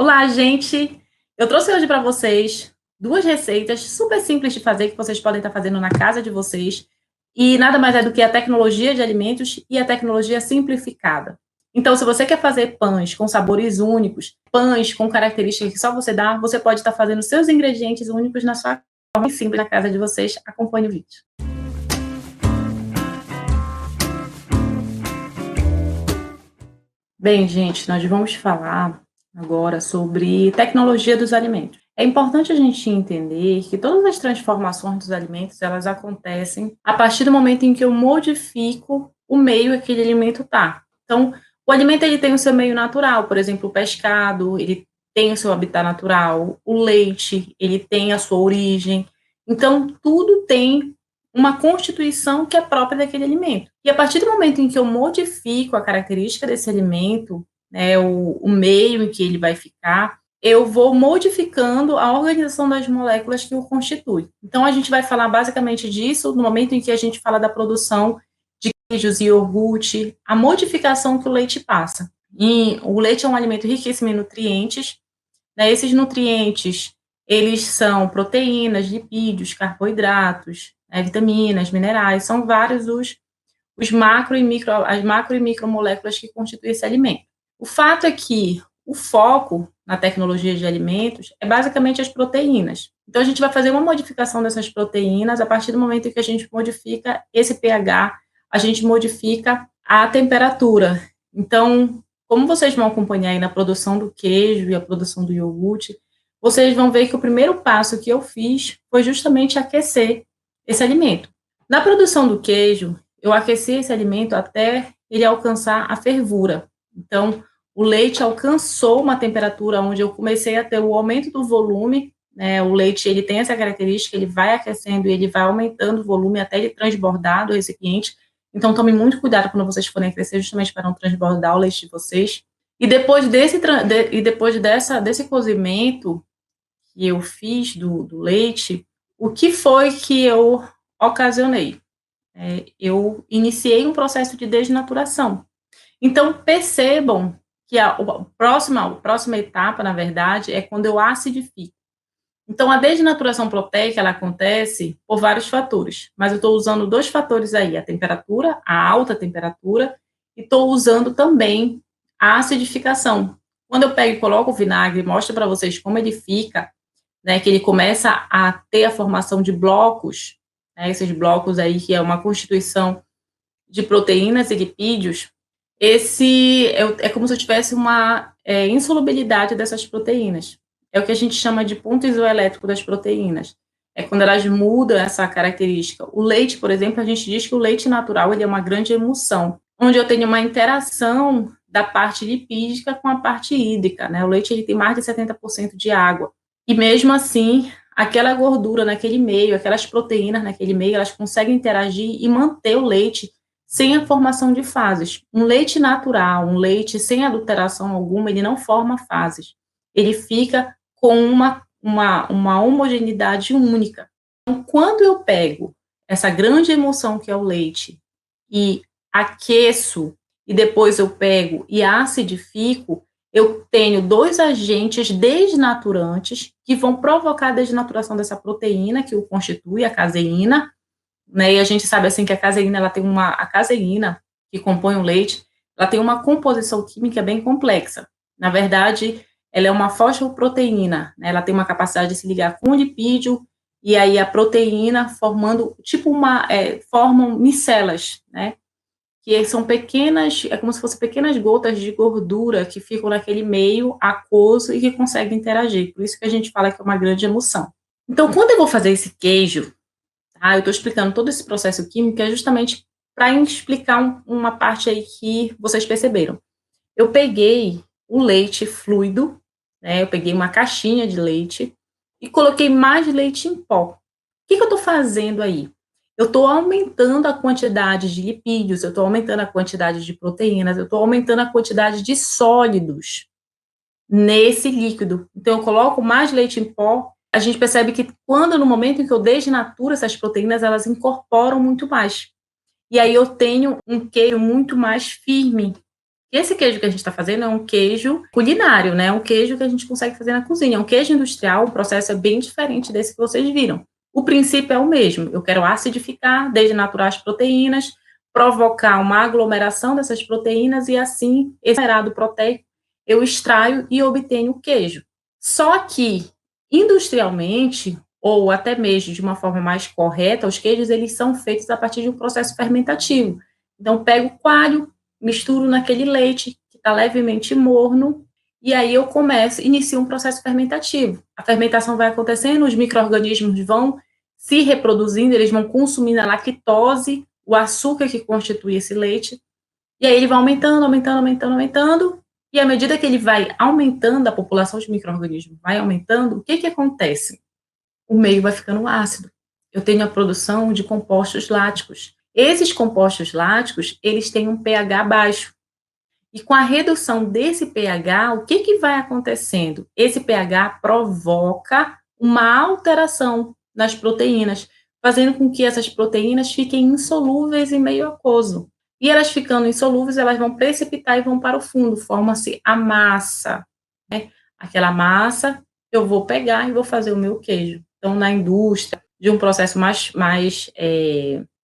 Olá, gente! Eu trouxe hoje para vocês duas receitas super simples de fazer que vocês podem estar fazendo na casa de vocês e nada mais é do que a tecnologia de alimentos e a tecnologia simplificada. Então, se você quer fazer pães com sabores únicos, pães com características que só você dá, você pode estar fazendo seus ingredientes únicos na sua forma simples na casa de vocês. Acompanhe o vídeo. Bem, gente, nós vamos falar agora sobre tecnologia dos alimentos. É importante a gente entender que todas as transformações dos alimentos, elas acontecem a partir do momento em que eu modifico o meio que aquele alimento está. Então, o alimento ele tem o seu meio natural, por exemplo, o pescado, ele tem o seu habitat natural, o leite, ele tem a sua origem. Então, tudo tem uma constituição que é própria daquele alimento. E a partir do momento em que eu modifico a característica desse alimento, né, o meio em que ele vai ficar, eu vou modificando a organização das moléculas que o constituem. Então, a gente vai falar basicamente disso no momento em que a gente fala da produção de queijos e iogurte, a modificação que o leite passa. E o leite é um alimento riquíssimo em nutrientes, né, esses nutrientes, eles são proteínas, lipídios, carboidratos, né, vitaminas, minerais, são vários os macro e micro, as macro e micromoléculas que constituem esse alimento. O fato é que o foco na tecnologia de alimentos é basicamente as proteínas. Então, a gente vai fazer uma modificação dessas proteínas a partir do momento em que a gente modifica esse pH, a gente modifica a temperatura. Então, como vocês vão acompanhar aí na produção do queijo e a produção do iogurte, vocês vão ver que o primeiro passo que eu fiz foi justamente aquecer esse alimento. Na produção do queijo, eu aqueci esse alimento até ele alcançar a fervura. Então, o leite alcançou uma temperatura onde eu comecei a ter o aumento do volume, né? O leite ele tem essa característica, ele vai aquecendo e ele vai aumentando o volume até ele transbordar do recipiente. Então, tome muito cuidado quando vocês forem aquecer, justamente para não transbordar o leite de vocês. E depois desse cozimento que eu fiz do leite, o que foi que eu ocasionei? Eu iniciei um processo de desnaturação. Então, percebam que a próxima etapa, na verdade, é quando eu acidifico. Então, a desnaturação proteica, ela acontece por vários fatores, mas eu estou usando dois fatores aí, a temperatura, a alta temperatura, e estou usando também a acidificação. Quando eu pego e coloco o vinagre e mostro para vocês como ele fica, né, que ele começa a ter a formação de blocos, né, esses blocos aí que é uma constituição de proteínas e lipídios, esse é como se eu tivesse uma insolubilidade dessas proteínas. É o que a gente chama de ponto isoelétrico das proteínas. É quando elas mudam essa característica. O leite, por exemplo, a gente diz que o leite natural ele é uma grande emulsão, onde eu tenho uma interação da parte lipídica com a parte hídrica, né? O leite ele tem mais de 70% de água. E mesmo assim, aquela gordura naquele meio, aquelas proteínas naquele meio, elas conseguem interagir e manter o leite sem a formação de fases. Um leite natural, um leite sem adulteração alguma, ele não forma fases. Ele fica com uma homogeneidade única. Então, quando eu pego essa grande emulsão que é o leite e aqueço, e depois eu pego e acidifico, eu tenho dois agentes desnaturantes que vão provocar a desnaturação dessa proteína que o constitui, a caseína, né? E a gente sabe assim que a caseína, a caseína que compõe o leite, ela tem uma composição química bem complexa. Na verdade, ela é uma fosfoproteína, né? Ela tem uma capacidade de se ligar com o lipídio e aí a proteína formando formam micelas, né? Que são pequenas, é como se fossem pequenas gotas de gordura que ficam naquele meio aquoso e que conseguem interagir. Por isso que a gente fala que é uma grande emulsão. Então, quando eu vou fazer esse queijo, eu estou explicando todo esse processo químico, é justamente para explicar uma parte aí que vocês perceberam. Eu peguei o leite fluido, né? Eu peguei uma caixinha de leite e coloquei mais leite em pó. O que eu estou fazendo aí? Eu estou aumentando a quantidade de lipídios, eu estou aumentando a quantidade de proteínas, eu estou aumentando a quantidade de sólidos nesse líquido. Então, eu coloco mais leite em pó, a gente percebe que no momento em que eu desnaturo essas proteínas, elas incorporam muito mais. E aí eu tenho um queijo muito mais firme, Esse queijo que a gente está fazendo é um queijo culinário, né? É um queijo que a gente consegue fazer na cozinha. É um queijo industrial, o processo é bem diferente desse que vocês viram. O princípio é o mesmo. Eu quero acidificar, desnaturar as proteínas, provocar uma aglomeração dessas proteínas e assim, esse aglomerado proteico, eu extraio e obtenho o queijo. Só que, industrialmente, ou até mesmo de uma forma mais correta, os queijos eles são feitos a partir de um processo fermentativo. Então, pego o coalho, misturo naquele leite que está levemente morno, e aí eu inicio um processo fermentativo. A fermentação vai acontecendo, os micro-organismos vão se reproduzindo, eles vão consumindo a lactose, o açúcar que constitui esse leite, e aí ele vai aumentando, aumentando, aumentando, aumentando, e à medida que ele vai aumentando, a população de micro-organismos vai aumentando, o que que acontece? O meio vai ficando ácido. Eu tenho a produção de compostos láticos. Esses compostos láticos, eles têm um pH baixo. E com a redução desse pH, o que que vai acontecendo? Esse pH provoca uma alteração nas proteínas, fazendo com que essas proteínas fiquem insolúveis em meio aquoso. E elas ficando insolúveis, elas vão precipitar e vão para o fundo, forma-se a massa, né? Aquela massa eu vou pegar e vou fazer o meu queijo. Então, na indústria, de um processo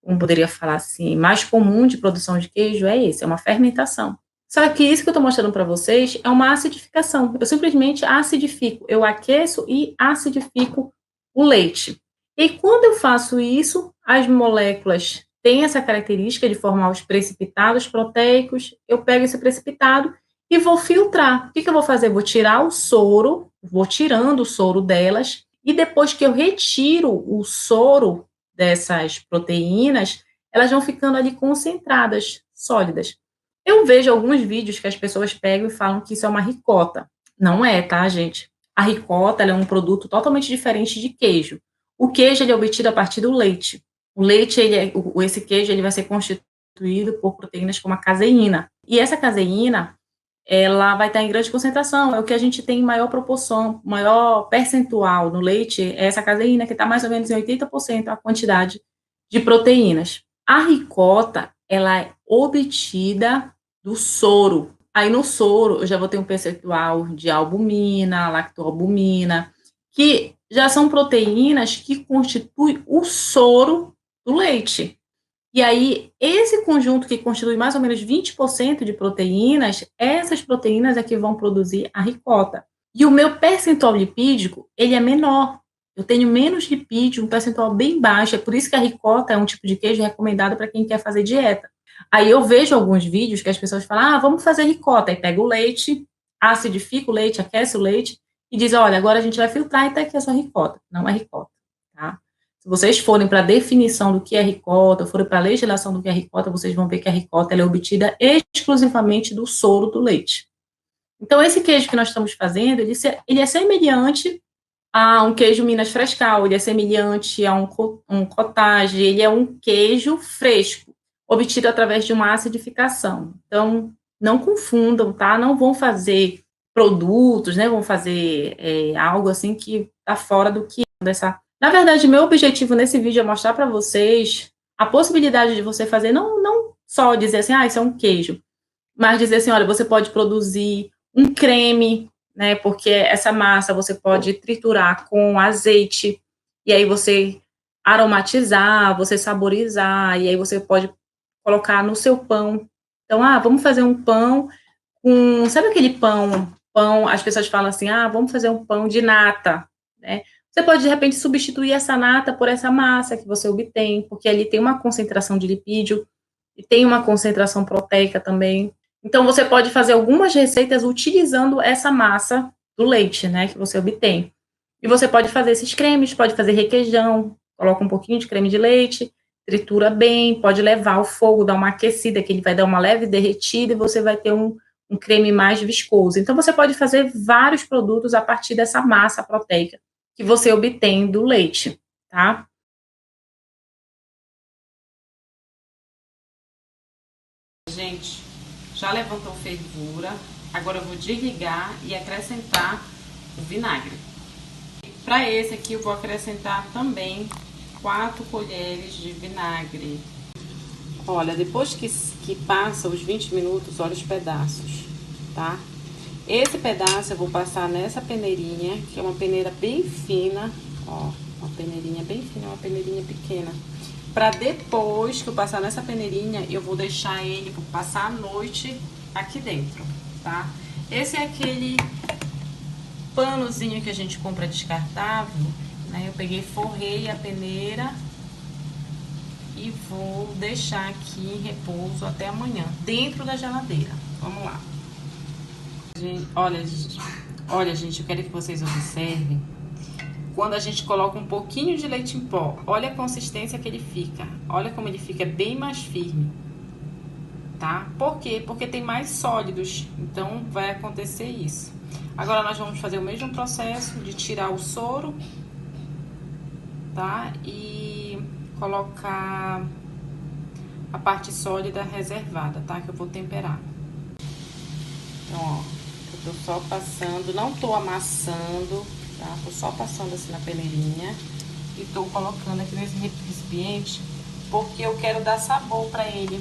como poderia falar assim, mais comum de produção de queijo é esse, é uma fermentação. Só que isso que eu estou mostrando para vocês é uma acidificação. Eu simplesmente acidifico, eu aqueço e acidifico o leite. E quando eu faço isso, as moléculas têm essa característica de formar os precipitados proteicos. Eu pego esse precipitado e vou filtrar. O que eu vou fazer? Vou tirar o soro, vou tirando o soro delas, e depois que eu retiro o soro dessas proteínas, elas vão ficando ali concentradas, sólidas. Eu vejo alguns vídeos que as pessoas pegam e falam que isso é uma ricota. Não é, tá, gente? A ricota ela é um produto totalmente diferente de queijo. O queijo ele é obtido a partir do leite. O leite, esse queijo, ele vai ser constituído por proteínas como a caseína. E essa caseína, ela vai estar em grande concentração. É o que a gente tem em maior proporção, maior percentual no leite, é essa caseína, que está mais ou menos em 80% a quantidade de proteínas. A ricota, ela é obtida do soro. Aí no soro eu já vou ter um percentual de albumina, lactoalbumina, que já são proteínas que constituem o soro do leite. E aí, esse conjunto que constitui mais ou menos 20% de proteínas, essas proteínas é que vão produzir a ricota. E o meu percentual lipídico, ele é menor. Eu tenho menos lipídio, um percentual bem baixo. É por isso que a ricota é um tipo de queijo recomendado para quem quer fazer dieta. Aí eu vejo alguns vídeos que as pessoas falam, vamos fazer ricota. Aí pega o leite, acidifica o leite, aquece o leite e diz, olha, agora a gente vai filtrar e tá aqui a sua ricota. Não é ricota, tá? Se vocês forem para a definição do que é ricota, forem para a legislação do que é ricota, vocês vão ver que a ricota ela é obtida exclusivamente do soro do leite. Então, esse queijo que nós estamos fazendo, ele é semelhante a um queijo Minas Frescal, ele é semelhante a um cottage, ele é um queijo fresco, obtido através de uma acidificação. Então, não confundam, tá? Não vão fazer produtos, né? Vão fazer algo assim que está fora do que é dessa. Na verdade, meu objetivo nesse vídeo é mostrar para vocês a possibilidade de você fazer, não só dizer assim, isso é um queijo, mas dizer assim, olha, você pode produzir um creme, né, porque essa massa você pode triturar com azeite, e aí você aromatizar, você saborizar, e aí você pode colocar no seu pão. Então, vamos fazer um pão com, sabe aquele pão, as pessoas falam assim, vamos fazer um pão de nata, né? Você pode, de repente, substituir essa nata por essa massa que você obtém, porque ali tem uma concentração de lipídio e tem uma concentração proteica também. Então, você pode fazer algumas receitas utilizando essa massa do leite, né, que você obtém. E você pode fazer esses cremes, pode fazer requeijão, coloca um pouquinho de creme de leite, tritura bem, pode levar ao fogo, dar uma aquecida, que ele vai dar uma leve derretida e você vai ter um creme mais viscoso. Então, você pode fazer vários produtos a partir dessa massa proteica que você obtém do leite, tá? Gente, já levantou fervura, agora eu vou desligar e acrescentar o vinagre. Para esse aqui eu vou acrescentar também 4 colheres de vinagre. Olha, depois que passa os 20 minutos, olha os pedaços, tá? Esse pedaço eu vou passar nessa peneirinha, que é uma peneira bem fina, ó, uma peneirinha bem fina, uma peneirinha pequena. Pra depois que eu passar nessa peneirinha, eu vou deixar ele, vou passar a noite aqui dentro, tá? Esse é aquele panozinho que a gente compra descartável, né? Eu peguei, forrei a peneira e vou deixar aqui em repouso até amanhã, dentro da geladeira. Vamos lá. Olha, gente, eu quero que vocês observem. Quando a gente coloca um pouquinho de leite em pó, olha a consistência que ele fica. Olha como ele fica bem mais firme, tá? Por quê? Porque tem mais sólidos, então vai acontecer isso. Agora nós vamos fazer o mesmo processo de tirar o soro, tá? E colocar a parte sólida reservada, tá? Que eu vou temperar. Então, ó, eu tô só passando, não tô amassando, tá? Tô só passando assim na peneirinha e tô colocando aqui nesse recipiente, porque eu quero dar sabor pra ele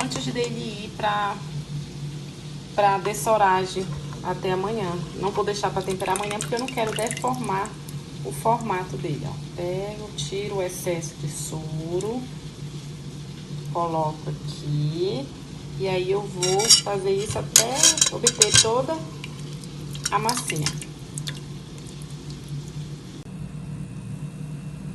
antes dele ir pra dessoragem até amanhã. Não vou deixar pra temperar amanhã, porque eu não quero deformar o formato dele, ó. Pego, tiro o excesso de soro, coloco aqui. E aí eu vou fazer isso até obter toda a massinha.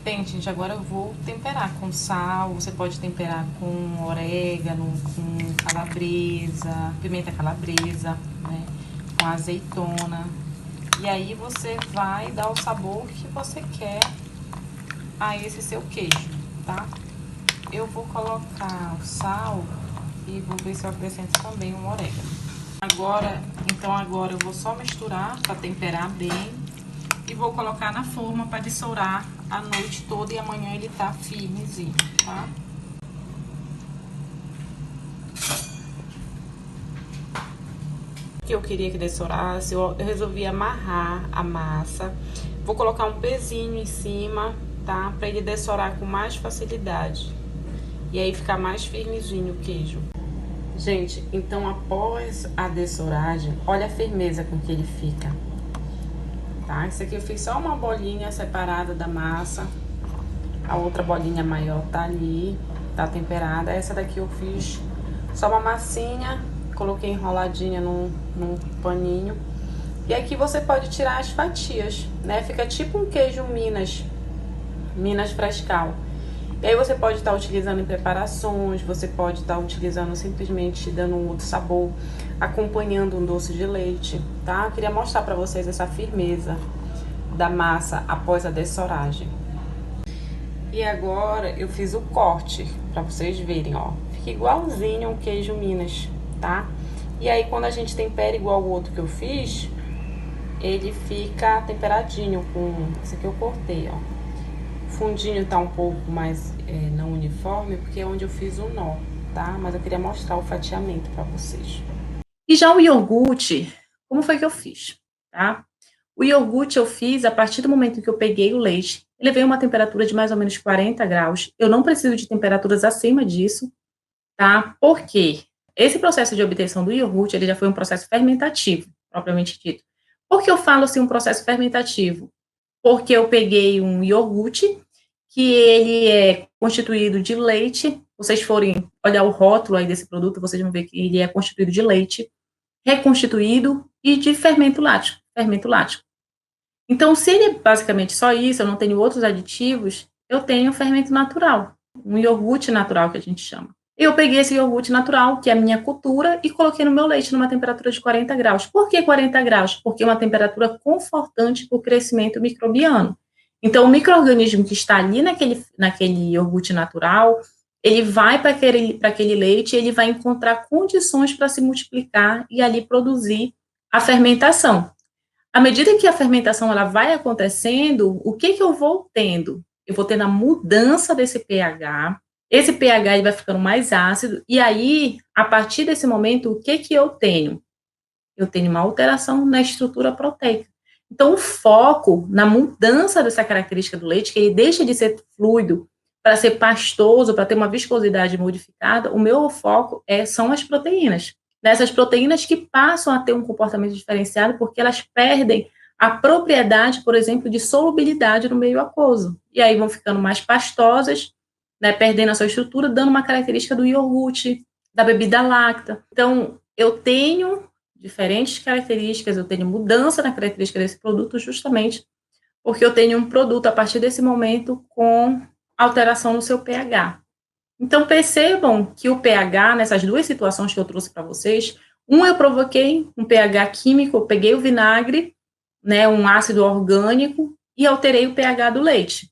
Bem, gente, agora eu vou temperar com sal. Você pode temperar com orégano, com calabresa, pimenta calabresa, né? Com azeitona. E aí você vai dar o sabor que você quer a esse seu queijo, tá? Eu vou colocar o sal e vou ver se eu acrescento também um orégano. Agora eu vou só misturar para temperar bem e vou colocar na forma para dessourar a noite toda e amanhã ele tá firmezinho, tá? Que eu queria que dessourasse, eu resolvi amarrar a massa. Vou colocar um pezinho em cima, tá? Para ele dessourar com mais facilidade. E aí ficar mais firmezinho o queijo. Gente, então após a dessouragem, olha a firmeza com que ele fica, tá? Isso aqui eu fiz só uma bolinha separada da massa. A outra bolinha maior tá ali, tá temperada. Essa daqui eu fiz só uma massinha, coloquei enroladinha num paninho. E aqui você pode tirar as fatias, né? Fica tipo um queijo Minas Frescal. E aí você pode estar utilizando em preparações, você pode estar utilizando simplesmente dando um outro sabor, acompanhando um doce de leite, tá? Eu queria mostrar pra vocês essa firmeza da massa após a dessoragem. E agora eu fiz o corte, pra vocês verem, ó. Fica igualzinho um queijo Minas, tá? E aí quando a gente tempera igual o outro que eu fiz, ele fica temperadinho com... Esse aqui eu cortei, ó. O fundinho tá um pouco mais não uniforme, porque é onde eu fiz o nó, tá? Mas eu queria mostrar o fatiamento pra vocês. E já o iogurte, como foi que eu fiz, tá? O iogurte eu fiz a partir do momento que eu peguei o leite, ele veio a uma temperatura de mais ou menos 40 graus. Eu não preciso de temperaturas acima disso, tá? Porque esse processo de obtenção do iogurte, ele já foi um processo fermentativo, propriamente dito. Por que eu falo assim um processo fermentativo? Porque eu peguei um iogurte, que ele é constituído de leite. Vocês forem olhar o rótulo aí desse produto, vocês vão ver que ele é constituído de leite reconstituído e de fermento lático. Então, se ele é basicamente só isso, eu não tenho outros aditivos, eu tenho fermento natural, um iogurte natural que a gente chama. Eu peguei esse iogurte natural, que é a minha cultura, e coloquei no meu leite numa temperatura de 40 graus. Por que 40 graus? Porque é uma temperatura confortante para o crescimento microbiano. Então, o micro-organismo que está ali naquele iogurte natural, ele vai para aquele leite e ele vai encontrar condições para se multiplicar e ali produzir a fermentação. À medida que a fermentação ela vai acontecendo, o que eu vou tendo? Eu vou tendo a mudança desse pH, esse pH ele vai ficando mais ácido, e aí, a partir desse momento, o que eu tenho? Eu tenho uma alteração na estrutura proteica. Então, o foco na mudança dessa característica do leite, que ele deixa de ser fluido para ser pastoso, para ter uma viscosidade modificada, o meu foco são as proteínas. Essas proteínas que passam a ter um comportamento diferenciado porque elas perdem a propriedade, por exemplo, de solubilidade no meio aquoso. E aí vão ficando mais pastosas, né, perdendo a sua estrutura, dando uma característica do iogurte, da bebida láctea. Então, eu tenho diferentes características, eu tenho mudança na característica desse produto justamente porque eu tenho um produto a partir desse momento com alteração no seu pH. Então, percebam que o pH, nessas duas situações que eu trouxe para vocês, eu provoquei um pH químico, eu peguei o vinagre, né, um ácido orgânico, e alterei o pH do leite.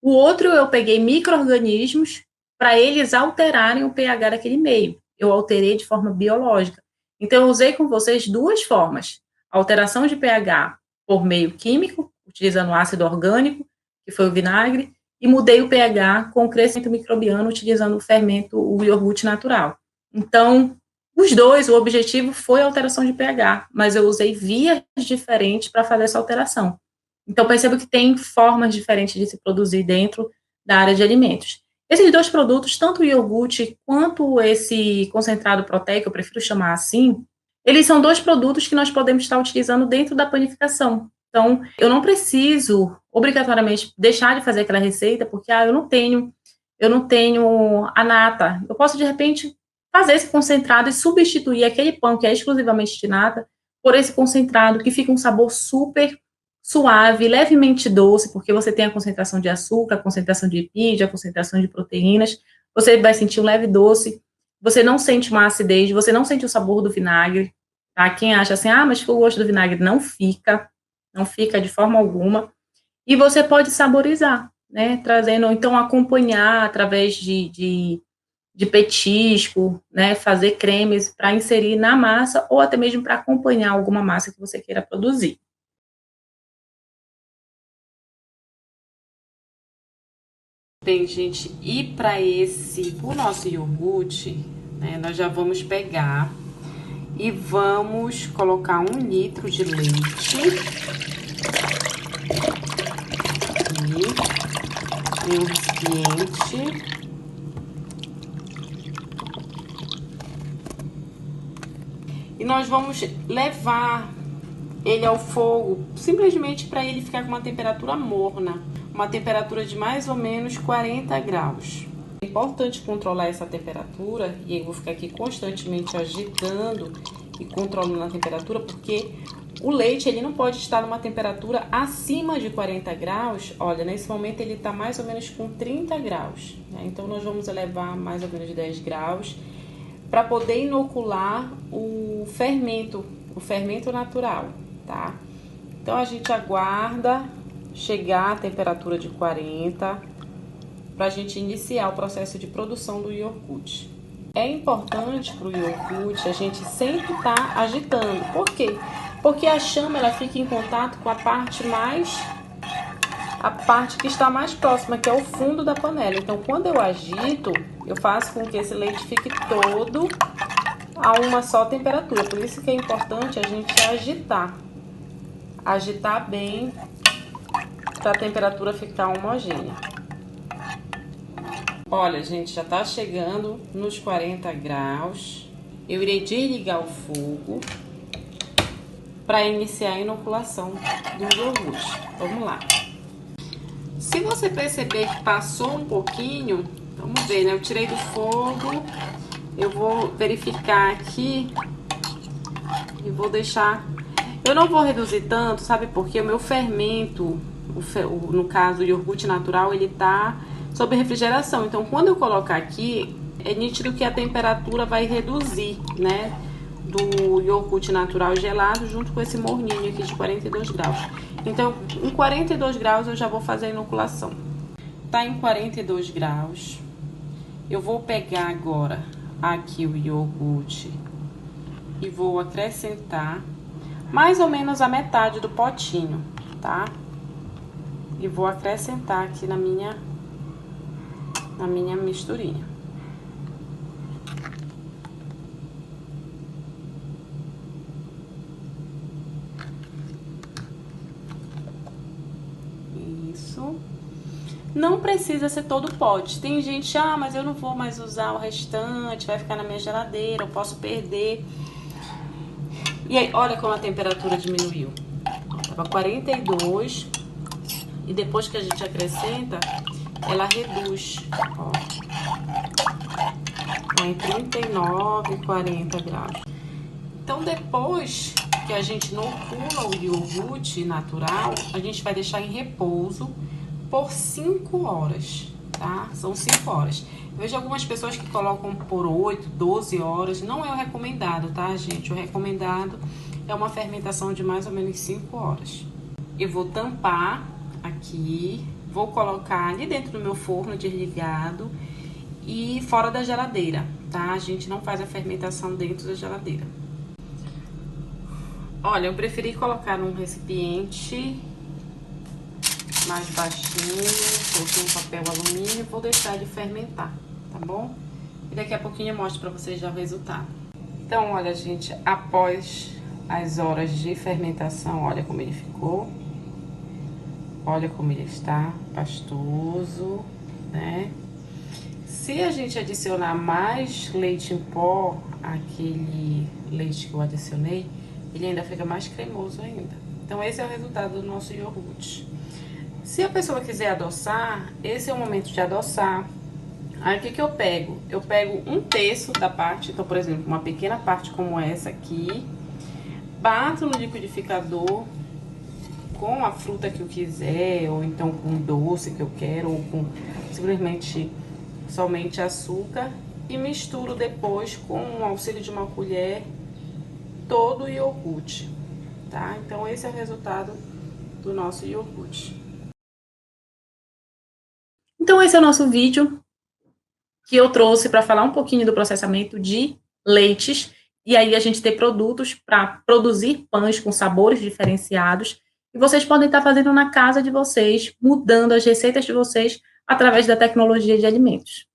O outro, eu peguei micro-organismos para eles alterarem o pH daquele meio. Eu alterei de forma biológica. Então, eu usei com vocês duas formas. Alteração de pH por meio químico, utilizando ácido orgânico, que foi o vinagre, e mudei o pH com o crescimento microbiano, utilizando o fermento, o iogurte natural. Então, os dois, o objetivo foi a alteração de pH, mas eu usei vias diferentes para fazer essa alteração. Então, percebo que tem formas diferentes de se produzir dentro da área de alimentos. Esses dois produtos, tanto o iogurte quanto esse concentrado proteico, eu prefiro chamar assim, eles são dois produtos que nós podemos estar utilizando dentro da panificação. Então, eu não preciso obrigatoriamente deixar de fazer aquela receita porque eu não tenho a nata. Eu posso de repente fazer esse concentrado e substituir aquele pão que é exclusivamente de nata por esse concentrado que fica um sabor super suave, levemente doce, porque você tem a concentração de açúcar, a concentração de lipídio, a concentração de proteínas. Você vai sentir um leve doce. Você não sente uma acidez, você não sente o sabor do vinagre. Tá? Quem acha assim, mas ficou o gosto do vinagre, não fica. Não fica de forma alguma. E você pode saborizar, né? Trazendo, então, acompanhar através de petisco, né? Fazer cremes para inserir na massa ou até mesmo para acompanhar alguma massa que você queira produzir. Bem, gente, e para o nosso iogurte, né? Nós já vamos pegar e vamos colocar 1 litro de leite. Em um recipiente. E nós vamos levar ele ao fogo, simplesmente para ele ficar com uma temperatura morna, uma temperatura de mais ou menos 40 graus. É importante controlar essa temperatura, e eu vou ficar aqui constantemente agitando e controlando a temperatura, porque o leite ele não pode estar numa temperatura acima de 40 graus. Olha, nesse momento ele está mais ou menos com 30 graus, né? Então nós vamos elevar mais ou menos 10 graus para poder inocular o fermento natural, tá? Então a gente aguarda chegar à temperatura de 40 para a gente iniciar o processo de produção do iogurte. É importante para o iogurte a gente sempre estar agitando. Por quê? Porque a chama ela fica em contato com a parte que está mais próxima, que é o fundo da panela. Então, quando eu agito, eu faço com que esse leite fique todo a uma só temperatura. Por isso que é importante a gente agitar bem para a temperatura ficar homogênea. Olha, gente, já tá chegando nos 40 graus. Eu irei desligar o fogo para iniciar a inoculação do iogurte. Vamos lá. Se você perceber que passou um pouquinho, vamos ver, né? Eu tirei do fogo, eu vou verificar aqui e vou deixar... Eu não vou reduzir tanto, sabe por quê? O meu fermento, no caso o iogurte natural, ele tá sob refrigeração. Então, quando eu colocar aqui, é nítido que a temperatura vai reduzir, né? Do iogurte natural gelado junto com esse morninho aqui de 42 graus. Então, em 42 graus eu já vou fazer a inoculação. Tá em 42 graus. Eu vou pegar agora aqui o iogurte e vou acrescentar mais ou menos a metade do potinho, tá? E vou acrescentar aqui na minha misturinha. Isso. Não precisa ser todo o pote. Tem gente, mas eu não vou mais usar o restante, vai ficar na minha geladeira, eu posso perder. E aí, olha como a temperatura diminuiu. Tava 42 e depois que a gente acrescenta, ela reduz, ó. Tá em 39, 40 graus. Então, depois que a gente inocula o iogurte natural, a gente vai deixar em repouso por 5 horas, tá? São 5 horas. Eu vejo algumas pessoas que colocam por 8, 12 horas. Não é o recomendado, tá, gente? O recomendado é uma fermentação de mais ou menos 5 horas. Eu vou tampar aqui, vou colocar ali dentro do meu forno desligado e fora da geladeira, tá? A gente não faz a fermentação dentro da geladeira. Olha, eu preferi colocar num recipiente mais baixinho, coloquei um papel alumínio e vou deixar ele fermentar, tá bom? E daqui a pouquinho eu mostro pra vocês já o resultado. Então, olha, gente, após as horas de fermentação, olha como ele ficou. Olha como ele está, pastoso, né? Se a gente adicionar mais leite em pó, aquele leite que eu adicionei, ele ainda fica mais cremoso ainda. Então, esse é o resultado do nosso iogurte. Se a pessoa quiser adoçar, esse é o momento de adoçar. Aí, o que eu pego? Eu pego 1/3 da parte, então, por exemplo, uma pequena parte como essa aqui, bato no liquidificador com a fruta que eu quiser, ou então com doce que eu quero, ou com simplesmente somente açúcar, e misturo depois com o auxílio de uma colher todo o iogurte, tá? Então, esse é o resultado do nosso iogurte. Então, esse é o nosso vídeo que eu trouxe para falar um pouquinho do processamento de leites, e aí a gente ter produtos para produzir pães com sabores diferenciados, e vocês podem estar fazendo na casa de vocês, mudando as receitas de vocês através da tecnologia de alimentos.